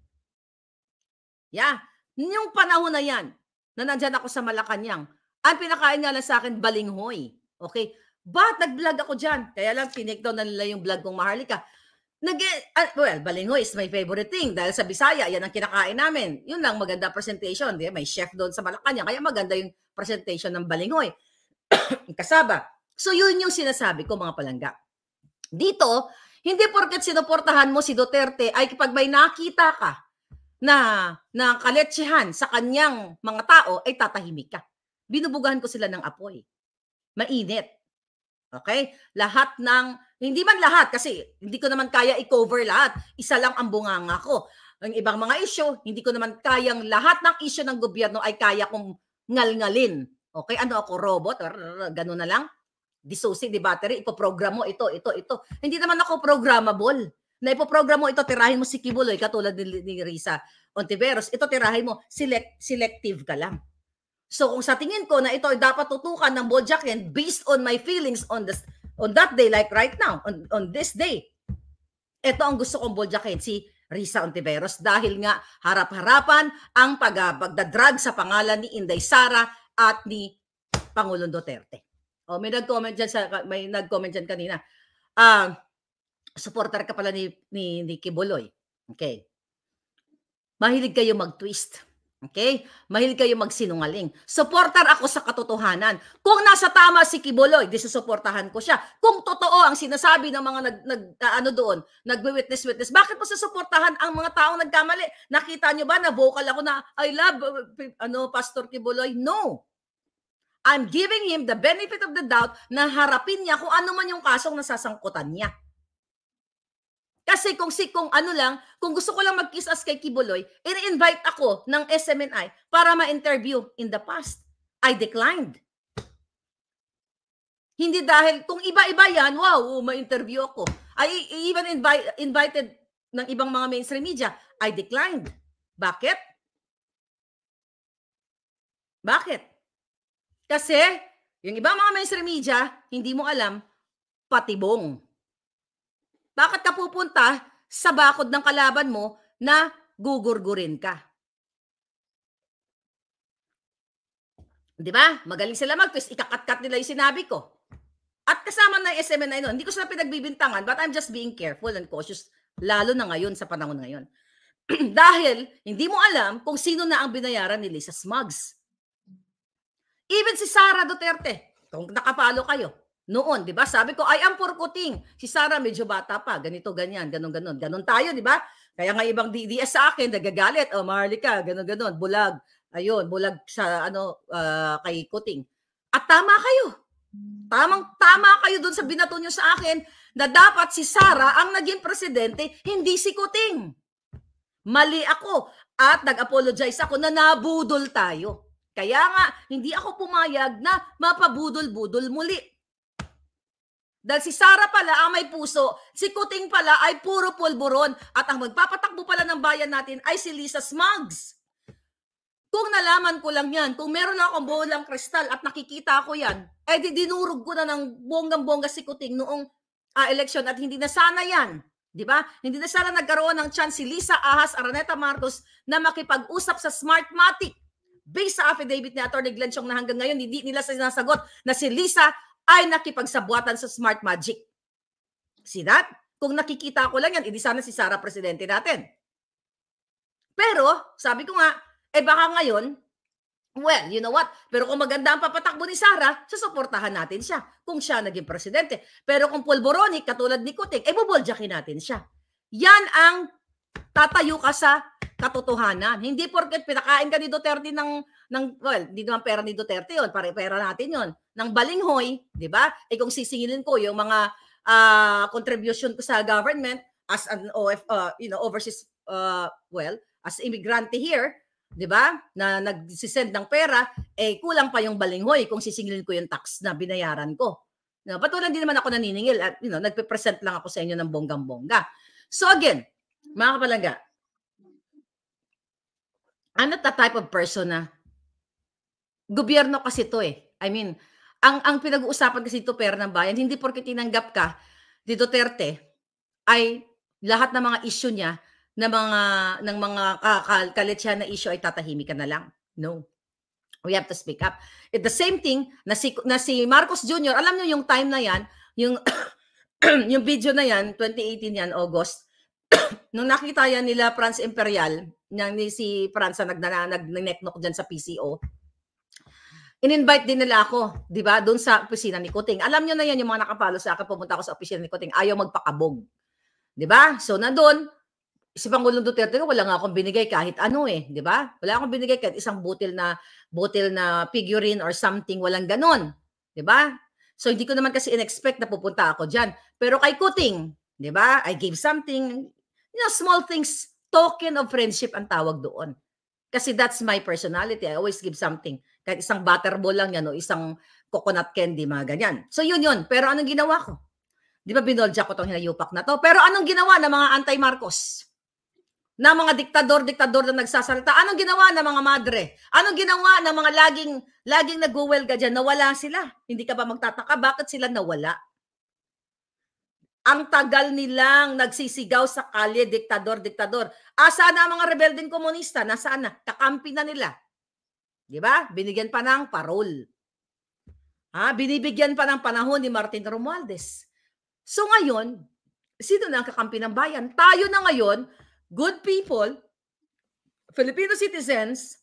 Yeah. Yung panahon na yan, na nandyan ako sa Malacanang, Ang pinakain nga lang sa akin, balinghoy. Okay? But nag-vlog ako dyan. Kaya lang, tinake down na nila yung vlog kong Maharlika. Well, balinghoy is my favorite thing. Dahil sa Bisaya, yan ang kinakain namin. Yun lang, maganda presentation. Di? May chef doon sa Malacanang. Kaya maganda yung presentation ng balinghoy. Kasaba. So, yun yung sinasabi ko, mga palangga. Dito, hindi porket sinuportahan mo si Duterte ay kapag may nakita ka na kaletsehan sa kanyang mga tao, ay tatahimik ka. Binubugahan ko sila ng apoy. Mainit. Okay? Lahat ng, hindi man lahat kasi hindi ko naman kaya i-cover lahat. Isa lang ang bunganga ko. Ang ibang mga issue, hindi ko naman kayang lahat ng issue ng gobyerno ay kaya kong ngalngalin. Okay? Ano ako, robot? Ganun na lang. Dissociate the battery, ipoprogram mo ito. Hindi naman ako programmable. Na ipoprogram mo ito, tirahin mo si Kibuloy, katulad ni Risa Ontiveros. Ito tirahin mo, selective ka lang. So kung sa tingin ko na ito ay dapat tutukan ng Bojakin based on my feelings on that day, like right now, on this day, ito ang gusto kong Bojakin, si Risa Ontiveros, dahil nga harap-harapan ang pagdadrag sa pangalan ni Inday Sara at ni Pangulong Duterte. Oh, may nag-comment dyan kanina. Supporter ka pala ni Kibuloy. Okay. Mahilig kayo mag-twist. Okay? Mahilig kayo magsinungaling. Supporter ako sa katotohanan. Kung nasa tama si Kibuloy, disusuportahan ko siya. Kung totoo ang sinasabi ng mga nagwi-witness, bakit mo susuportahan ang mga taong nagkamali? Nakita nyo ba na vocal ako na I love Pastor Kibuloy? No. I'm giving him the benefit of the doubt na harapin niya kung ano man yung kasong nasasangkutan niya. Kasi kung gusto ko lang mag-kiss-ass kay Kibuloy, i-invite ako ng SMNI para ma-interview in the past. I declined. Hindi dahil, kung iba-iba yan, wow, ma-interview ako. I even invited ng ibang mga mainstream media. I declined. Bakit? Kasi, yung ibang mga mainstream media, hindi mo alam, patibong. Bakit ka pupunta sa bakod ng kalaban mo na gugurgurin ka? Di ba? Magaling sila mag-twist. Ikakat-kat nila yung sinabi ko. At kasama na SMNI noon. Hindi ko sila pinagbibintangan, but I'm just being careful and cautious, lalo na ngayon, sa panahon ngayon. Dahil, hindi mo alam kung sino na ang binayaran ni Lisa Smugs. Even si Sara Duterte, kung nakapalo kayo, noon, di ba? Sabi ko, I am for kuting. Si Sara medyo bata pa, ganito, ganyan, ganon. Ganon tayo, di ba? Kaya nga ibang DDS sa akin, nagagalit. Oh, Maharlika, ganon, bulag. Ayun, bulag sa kay Kuting. At tama kayo. Tama kayo dun sa binato nyo sa akin na dapat si Sara ang naging presidente, hindi si Kuting. Mali ako. At nag-apologize ako na nabudol tayo. Kaya nga, hindi ako pumayag na mapabudol-budol muli. Dahil si Sara pala ang may puso, si Kuting pala ay puro pulburon at ang magpapatakbo pala ng bayan natin ay si Lisa Smugs. Kung nalaman ko lang yan, kung meron akong bolang kristal at nakikita ko yan, eh dinurog ko na ng bonggang-bongga si Kuting noong eleksyon at hindi na sana yan. Di ba? Hindi na sana nagkaroon ng chance si Lisa Ahas Araneta Marcos na makipag-usap sa Smartmatic. Based sa affidavit ni Atty. Glenn Chong na hanggang ngayon, hindi nila sinasagot na si Lisa ay nakipagsabuatan sa Smart Magic. See that? Kung nakikita ko lang yan, hindi sana si Sara presidente natin. Pero, sabi ko nga, baka ngayon, well, you know what? Pero kung maganda ang papatakbo ni Sara, susuportahan natin siya kung siya naging presidente. Pero kung pulboronic, katulad ni Kuting, buboljakin natin siya. Yan ang tatayo ka sa katotohanan. Hindi porket pinakain ka ni Duterte well, hindi naman pera ni Duterte yon, pera natin yon, ng balinghoy, di ba? Kung sisingilin ko yung mga contribution ko sa government as an overseas, as immigrante here, di ba? Na nagsisend ng pera, kulang pa yung balinghoy kung sisingilin ko yung tax na binayaran ko. No, patuloy din naman ako naniningil at nagpe-present lang ako sa inyo ng bonggang-bongga. So again, mga kapalangga, I'm not the type of person na gobyerno kasi to I mean, ang pinag-uusapan kasi ito pera ng bayan, hindi porke tinanggap ka ni Duterte ay lahat ng mga issue niya ng mga kaletsyan na issue ay tatahimik ka na lang. No. We have to speak up. At the same thing, na si Marcos Jr., alam nyo yung time na yan, yung, yung video na yan, 2018 yan, August, nung nakita yan nila Franz Imperial, ni si Franz na nag-necknock dyan sa PCO, in-invite din nila ako, di ba, doon sa opisina ni Kuting. Alam nyo na yan, yung mga nakapalo sa akin, pumunta ako sa opisina ni Kuting, ayaw magpakabog. Di ba? So, nandun, si Pangulong Duterte, wala nga akong binigay kahit ano di ba? Wala akong binigay kahit isang butil na figurine or something, walang ganon. Di ba? So, hindi ko naman kasi in-expect na pupunta ako dyan. Pero kay Kuting, di ba? I gave something, small things, token of friendship ang tawag doon. Kasi that's my personality. I always give something. Kahit isang butterball lang yan o isang coconut candy, mga ganyan. So, yun. Pero anong ginawa ko? Di ba binolja ko tong hinayupak na to? Pero anong ginawa ng mga anti-Marcos? Na mga diktador na nagsasalita? Anong ginawa ng mga madre? Anong ginawa ng mga laging nag-uwelga dyan? Nawala sila. Hindi ka ba magtataka? Bakit sila nawala? Ang tagal nilang nagsisigaw sa kalye, diktador. Asa na ang mga rebeldeng komunista? Nasaan na? Kakampi na nila. Di ba? Binigyan pa ng parol. Binibigyan pa ng panahon ni Martin Romualdez. So ngayon, sino na ang kakampi ng bayan? Tayo na ngayon, good people, Filipino citizens,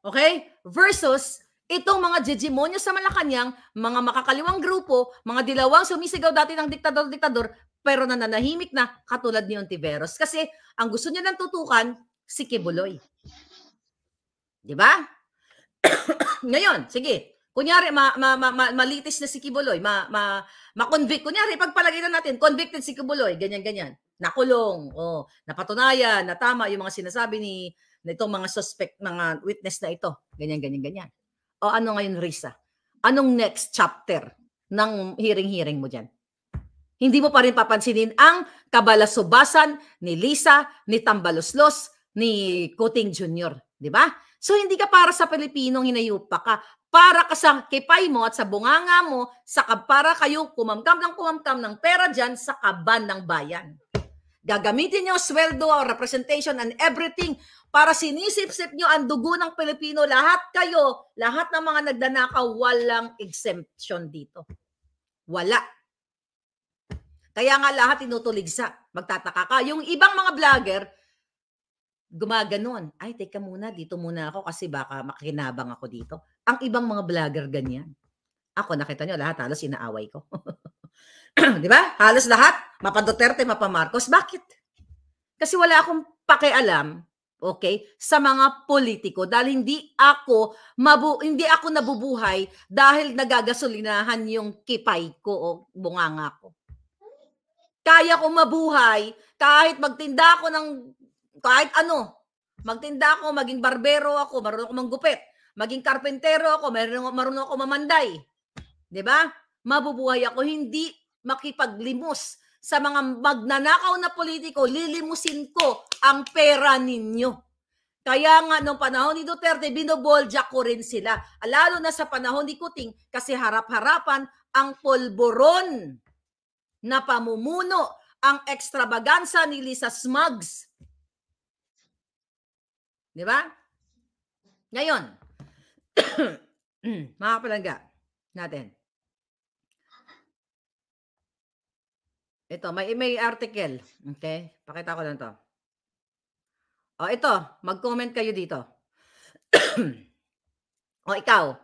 okay, versus itong mga jejemonyo sa Malacanang, mga makakaliwang grupo, mga dilawang sumisigaw dati ng diktador, pero nananahimik na katulad ni Ontiveros. Kasi ang gusto niya ng tutukan, si Kibuloy. Di ba? Ngayon, sige, kunyari malitis na si Kibuloy, ma-convict. Kunyari, pagpalagay na natin, convicted si Kibuloy, ganyan. Nakulong, napatunayan, na tama yung mga sinasabi na itong mga suspect, mga witness na ito, ganyan. O ano ngayon, Risa? Anong next chapter ng hearing mo dyan? Hindi mo pa rin papansinin ang kabalasubasan ni Lisa, ni Tambaloslos, ni Kuting Jr., di ba? So hindi ka para sa Pilipinong hinayupa ka, para ka sa kipay mo at sa bunganga mo, para kayo kumamkam ng pera dyan sa kaban ng bayan. Gagamitin nyo sweldo, representation, and everything para sinisip-sip nyo ang dugo ng Pilipino. Lahat kayo, lahat ng mga nagdanakaw, walang exemption dito. Wala. Kaya nga lahat tinutuligsa. Magtataka ka. Yung ibang mga vlogger, gumaganon. Ay, teka muna, dito muna ako kasi baka makinabang ako dito. Ang ibang mga vlogger ganyan. Ako, nakita nyo, lahat halos inaaway ko. Di ba? Halos lahat, mapa Duterte, mapa Marcos. Bakit? Kasi wala akong pakialam, okay, sa mga politiko dahil hindi ako nabubuhay dahil nagagasolinahan yung kipay ko o bunganga ko. Kaya ko mabuhay kahit magtinda ako ng kahit ano. Magtinda ako, maging barbero ako, marunong ako manggupit. Maging karpentero ako, marunong ako mamanday. 'Di ba? Mabubuhay ako, hindi makipaglimos sa mga magnanakaw na politiko, lilimusin ko ang pera ninyo. Kaya nga nung panahon ni Duterte, binobolja ko rin sila. Lalo na sa panahon ni Kuting kasi harap-harapan ang polboron na pamumuno, ang ekstravagansa ni Lisa Smugs. Di ba? Ngayon, mga palangga natin. Ito, may article. Okay? Pakita ko lang to. O, ito. Mag-comment kayo dito. O, ikaw.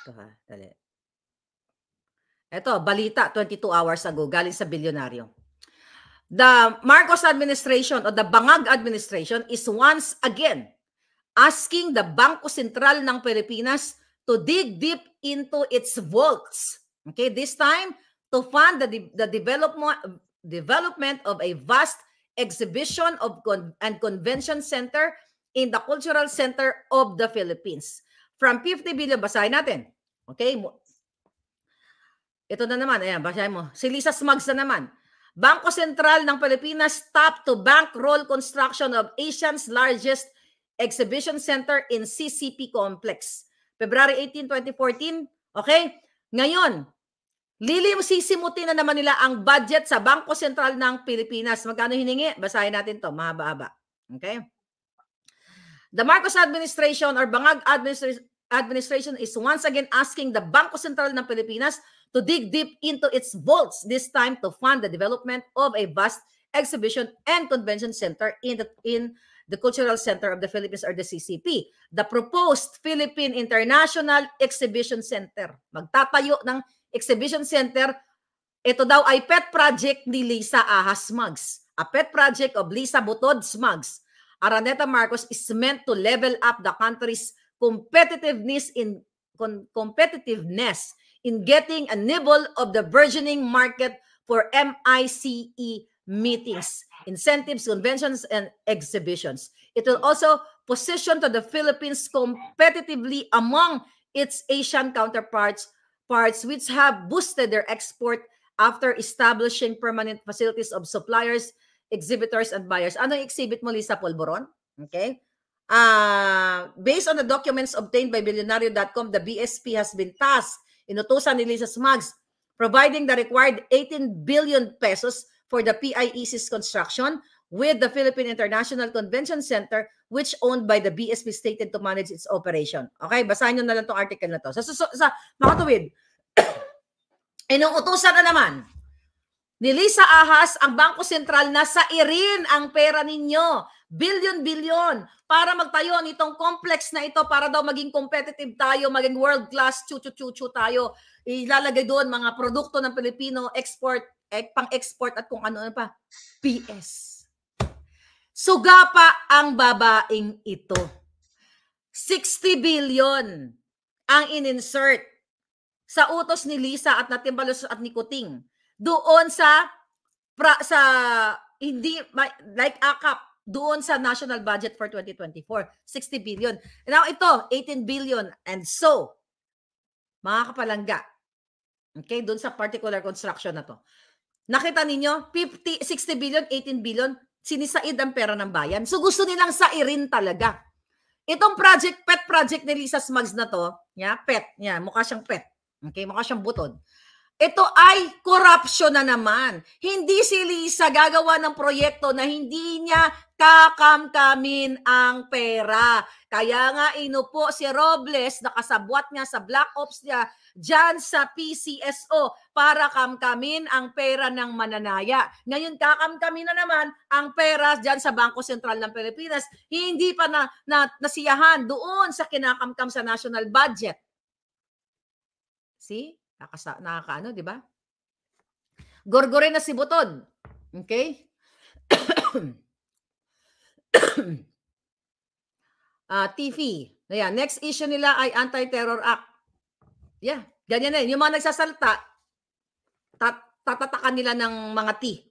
Ito ha. Dali. Ito, balita 22 hours ago. Galing sa bilyonaryo. The Marcos administration or the Bangag administration is once again asking the Bangko Sentral ng Pilipinas to dig deep into its vaults. Okay? This time, to fund the development of a vast exhibition and convention center in the cultural center of the Philippines. From 50 billion, basahin natin. Okay? Ito na naman, ayan, basahin mo. Si Lisa Smugs na naman. Bangko Sentral ng Pilipinas top to bankroll construction of Asia's largest exhibition center in CCP Complex. February 18, 2014. Okay? Ngayon, sisimutin na naman nila ang budget sa Bangko Sentral ng Pilipinas. Magkano hiningi? Basahin natin to, mahaba-haba. Okay? The Marcos administration or Bangag administration is once again asking the Bangko Sentral ng Pilipinas to dig deep into its vaults, this time to fund the development of a vast exhibition and convention center in the Cultural Center of the Philippines or the CCP. The proposed Philippine International Exhibition Center. Magtatayo ng exhibition center. Ito daw ay pet project ni Lisa Ahas Smugs. A pet project of Lisa Butod Smugs. Araneta Marcos is meant to level up the country's competitiveness in getting a nibble of the burgeoning market for MICE meetings, incentives, conventions, and exhibitions. It will also position to the Philippines competitively among its Asian counterparts which have boosted their export after establishing permanent facilities of suppliers, exhibitors, and buyers. Ano yung exhibit mo, Lisa Polvoron? Okay. Based on the documents obtained by Billionario.com, the BSP has been tasked, inutusan ni Lisa Smugs, providing the required 18 billion pesos for the PIEC's construction with the Philippine International Convention Center, which owned by the BSP stated to manage its operation. Okay, basahin nyo na lang itong article na to. Sa mga tuwid, inuutusan na naman ni Lisa Ahas ang Bangko Sentral na sairin ang pera ninyo. Billion para magtayo nitong complex na ito para daw maging competitive tayo, maging world class, chu-chu-chu-chu tayo. Ilalagay doon mga produkto ng Pilipino, export, pang-export at kung ano pa. PS. Suga pa ang babaeng ito. 60 billion ang in-insert sa utos ni Lisa at na Timbalos at ni Kuting. Doon sa hindi like AKAP, doon sa national budget for 2024, 60 billion. Now ito, 18 billion. And so, mga kapalangga, okay, doon sa particular construction na to. Nakita ninyo, 60 billion, 18 billion, sinisaid ang pera ng bayan. So gusto nilang sairin talaga. Itong pet project ni Lisa Smugs na to, pet, mukha siyang pet. Okay, mukha siyang butod. Ito ay corruption na naman. Hindi si Lisa gagawa ng proyekto na hindi niya kakamkamin ang pera. Kaya nga inupo si Robles, nakasabwat niya sa Black Ops niya dyan sa PCSO para kamkamin ang pera ng mananaya. Ngayon kakamkamin na naman ang pera dyan sa Bangko Sentral ng Pilipinas. Hindi pa nasiyahan doon sa kinakamkam sa national budget. See? Nakakaano, di ba? Gorgore na si Butod. Okay? TV. Ayan, next issue nila ay Anti-Terror Act. Yeah, ganyan na. Yung mga nagsasalta, tatatakan nila ng mga T.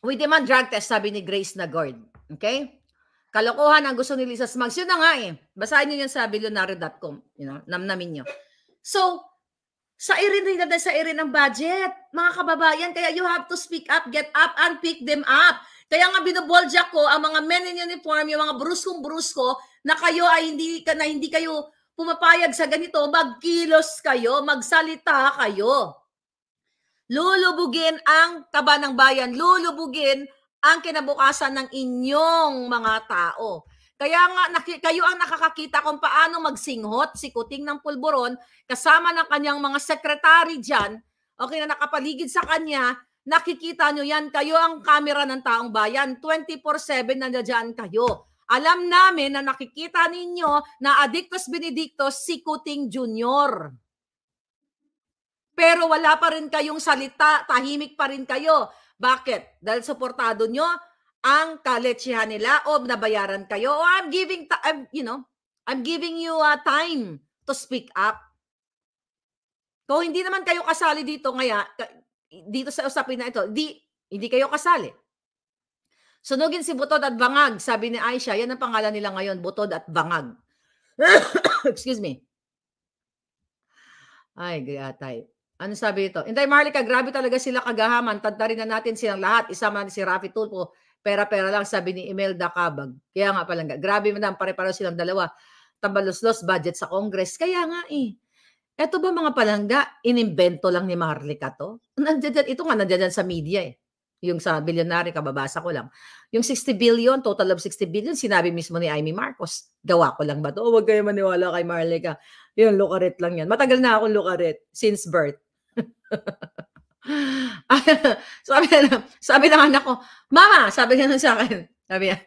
We demand drug test, sabi ni Grace Nagord. Okay? Kalokohan ang gusto ni Lisa Smugs. Yun na nga eh. Basahin nyo yun sa Billionario.com. Namnamin nyo. So, sairin ang budget, mga kababayan. Kaya you have to speak up, get up, and pick them up. Kaya nga binoboldyak ko ang mga men in uniform, yung mga bruskong-brusko, na kayo ay hindi kayo pumapayag sa ganito, magkilos kayo, magsalita kayo. Lulubugin ang taba ng bayan, lulubugin ang kinabukasan ng inyong mga tao. Kaya nga kayo ang nakakakita kung paano magsinghot si Kuting ng Pulburon kasama ng kanyang mga sekretary dyan, okay, na nakapaligid sa kanya, nakikita nyo yan, kayo ang kamera ng taong bayan, 24/7 nandiyan kayo. Alam namin na nakikita ninyo na Adictus Benedictus si Kuting Jr. Pero wala pa rin kayong salita, tahimik pa rin kayo. Bakit? Dahil suportado nyo ang kaletsihan nila o nabayaran kayo o I'm giving you time to speak up. Kung hindi naman kayo kasali dito dito sa usapin na ito, hindi kayo kasali. Sunugin si Butod at Bangag, sabi ni Aisha, yan ang pangalan nila ngayon, Butod at Bangag. Excuse me. Ay, gayatay. Ano sabi ito? Inday Marlica, grabe talaga sila kagahaman. Tadtarin na natin silang lahat. Isama na si Rafi Tulfo. Pera-pera lang, sabi ni Imelda Cabag. Kaya nga palangga. Grabe madam, pare-pare silang dalawa. Tambalos-los budget sa Congress. Kaya nga eh. Eto ba mga palangga, inimbento lang ni Marlica to? Ito nga nandiyan sa media eh. Yung sa bilyonary, kababasa ko lang. Yung 60 billion, total of 60 billion, sinabi mismo ni Amy Marcos. Gawa ko lang ba to? Huwag kayo maniwala kay Marlica. Yun, lukaret lang yan. Matagal na akong lukaret since birth. sabi ng anak ko, Mama, sabi nga sa akin, sabi yan,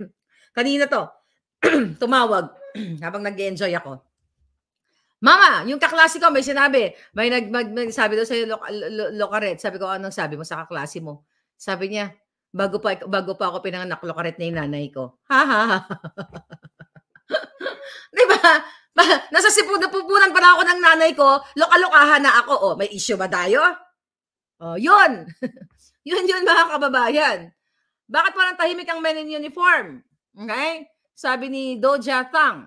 kanina to, tumawag, habang nag-enjoy ako. Mama, yung kaklase ko may sinabi, may sabi daw sa'yo, Locaret. Sabi ko, anong sabi mo sa kaklase mo? Sabi niya, bago pa ako pinanganak, Locaret na yung nanay ko. Ha, ha, ha. Diba? Nasa pupunan pa na ako ng nanay ko, lokalokahan na ako. Oh, may issue ba tayo? Oh, yun. yun mga kababayan. Bakit parang tahimik ang men in uniform? Okay? Sabi ni Doja Tang,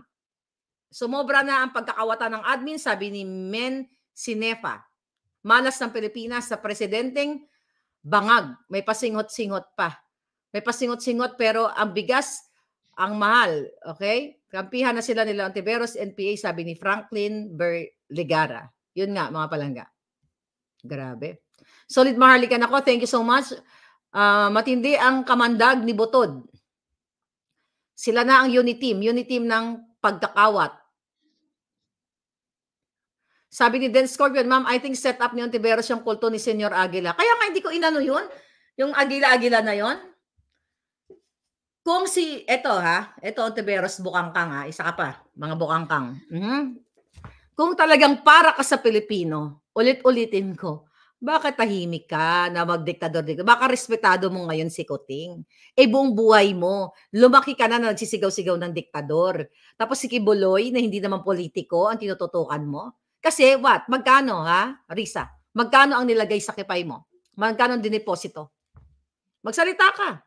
sumobra na ang pagkakawata ng admin, sabi ni Men Sinefa. Malas ng Pilipinas sa presidenteng bangag. May pasingot-singot pa. May pasingot-singot pero ang bigas, ang mahal. Okay? Kampihan na sila nila Ontiveros, NPA, sabi ni Franklin Berligara. Yun nga, mga palangga. Grabe. Solid Maharlikan ako. Thank you so much. Matindi ang kamandag ni Butod. Sila na ang unit team ng pagkakawat. Sabi ni Den Scorpion, Ma'am, I think set up ni Ontiveros yung kulto ni Senyor Aguila. Kaya nga hindi ko inano yun. Yung Aguila na yon. Kung eto Ontiveros, bukangkang ha, isa ka pa, mga bukangkang. Kung talagang para ka sa Pilipino, ulit-ulitin ko, bakit tahimik ka na magdiktador dito? Baka respetado mo ngayon si Kuting. Buong buhay mo, lumaki ka na nagsisigaw-sigaw ng diktador. Tapos si Kibuloy na hindi naman politiko ang tinututukan mo. Kasi what? Magkano ha, Risa? Magkano ang nilagay sa kipay mo? Magkano ang dineposito? Magsalita ka.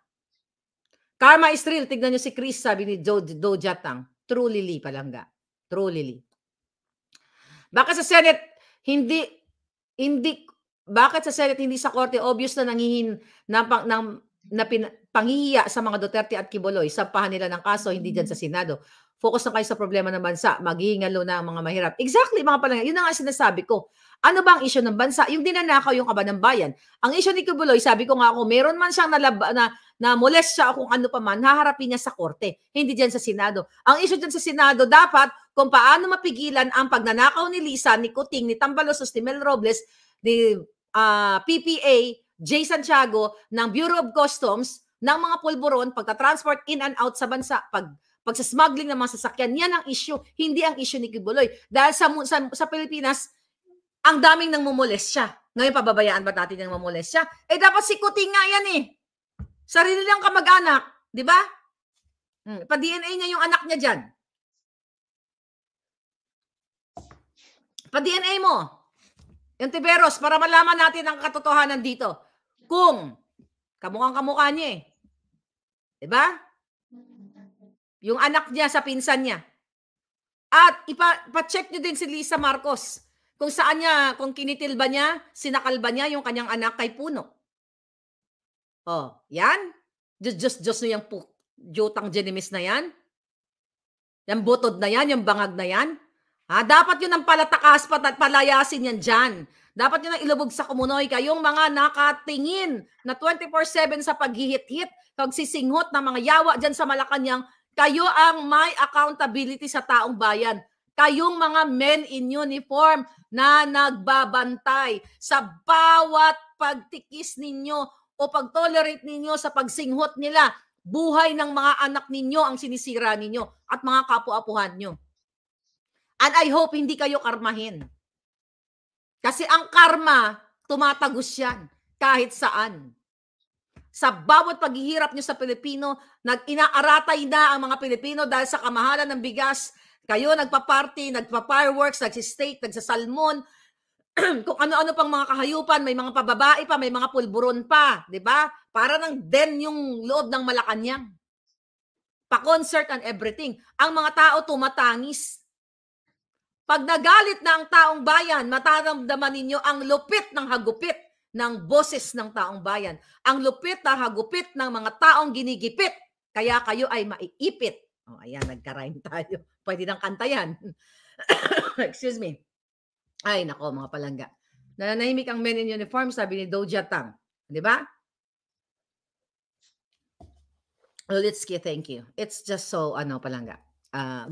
Karma is real. Tignan nyo si Chris, sabi ni Doja Tang. Truly Lee, palangga. Truly Lee. Bakit sa Senate bakit sa Senate hindi sa Korte obvious na panghihiya sa mga Duterte at Kibuloy? Sampahan nila ng kaso, hindi dyan sa Senado. Focus na kayo sa problema ng bansa. Maghihingalo na ang mga mahirap. Exactly, mga palangga. Yun na nga sinasabi ko. Ano ba ang issue ng bansa? Yung dinanakaw yung kaba ng bayan. Ang issue ni Kibuloy, sabi ko nga ako, meron man siyang na molest siya kung ano pa man, haharapin niya sa korte. Hindi dyan sa Senado. Ang issue dyan sa Senado, dapat kung paano mapigilan ang pagnanakaw ni Lisa, ni Kuting, ni Tambalusos, ni Mel Robles, ni PPA, Jay Santiago, ng Bureau of Customs, ng mga pulburon, pagka-transport in and out sa bansa, pag-smuggling ng mga sasakyan, yan ang issue, hindi ang issue ni Kibuloy. Dahil sa Pilipinas, ang daming nang mumulest siya. Ngayon, pababayaan ba natin yung mamulest siya? Dapat si Kuting nga yan eh. Sarili lang kamag-anak, di ba? Pa-DNA niya yung anak niya dyan. Pa-DNA mo. Yung Tiveros, para malaman natin ang katotohanan dito. Kung kamukhang-kamukha niya eh. Di ba? Yung anak niya sa pinsan niya. At ipa-check nyo din si Lisa Marcos. Kung saan niya, kung kinitil ba niya, sinakal ba niya yung kanyang anak kay Puno. Oh, yan. Diyos na yung jutang genimis na yan. Yung butod na yan, yung bangag na yan. Dapat yun ang palatakas, palayasin yan dyan. Dapat yun ang ilubog sa kumunoy. Kayong mga nakatingin na 24/7 sa paghihit-hit, pagsisinghot ng mga yawa dyan sa Malacanang, kayo ang may accountability sa taong bayan. Kayong mga men in uniform na nagbabantay sa bawat pagtikis ninyo o pag-tolerate ninyo sa pagsinghot nila, buhay ng mga anak ninyo ang sinisira ninyo at mga kapu-apuhan nyo. And I hope hindi kayo karmahin. Kasi ang karma, tumatagos yan kahit saan. Sa bawat paghihirap nyo sa Pilipino, inaaratay na ang mga Pilipino dahil sa kamahalan ng bigas. Kayo nagpa-party, nagpa-fireworks, nagsistake, nagsasalmon, kung ano-ano pang mga kahayupan, may mga pababae pa, may mga pulburon pa, di ba? Para nang den yung loob ng Malacanang. Pa-concert and everything. Ang mga tao tumatangis. Pag nagalit na ang taong bayan, mataramdaman ninyo ang lupit ng hagupit ng boses ng taong bayan. Ang lupit na hagupit ng mga taong ginigipit. Kaya kayo ay maiipit. Oh, ayan, nagka-rhyme tayo. Pwede nang kanta yan. Excuse me. Ay, nako, mga palangga. Nananahimik ang men in uniform, sabi ni Doja Tang. Di ba? Lulitsky, thank you. It's just so, palangga.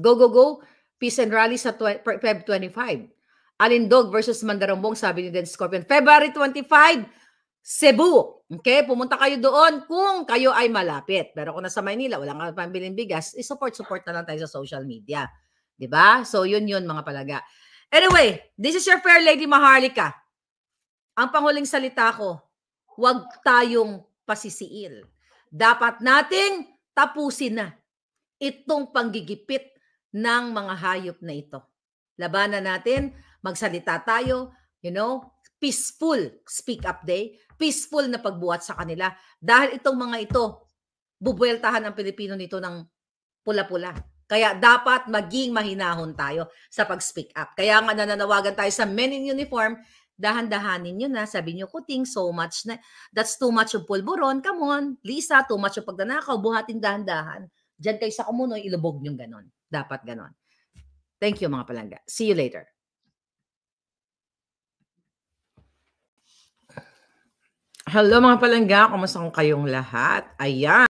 Go, go, go. Peace and rally sa Feb 25. Alindog versus Mandarambong, sabi ni Den Scorpion. February 25, Cebu. Okay, pumunta kayo doon kung kayo ay malapit. Pero kung nasa Maynila, wala kang pambiling bigas, support na lang tayo sa social media. Diba? So, yun mga palaga. Anyway, this is your Fair Lady Maharlika. Ang panghuling salita ko, huwag tayong pasisiil. Dapat nating tapusin na itong panggigipit ng mga hayop na ito. Labanan natin, magsalita tayo, peaceful speak up day, peaceful na pagbuhat sa kanila. Dahil itong mga ito, bubueltahan ang Pilipino nito ng pula-pula. Kaya dapat maging mahinahon tayo sa pag-speak up. Kaya nga nananawagan tayo sa Men in Uniform, dahan-dahanin nyo na. Sabi nyo, Kuting, so much na. That's too much of pulburon. Come on. Lisa, too much of pagdanakaw. Buhatin dahan-dahan. Diyan kayo sa Kumunoy, ilubog nyo ganon. Dapat ganon. Thank you mga palangga. See you later. Hello mga palangga. Kumusta kayong lahat? Ayan.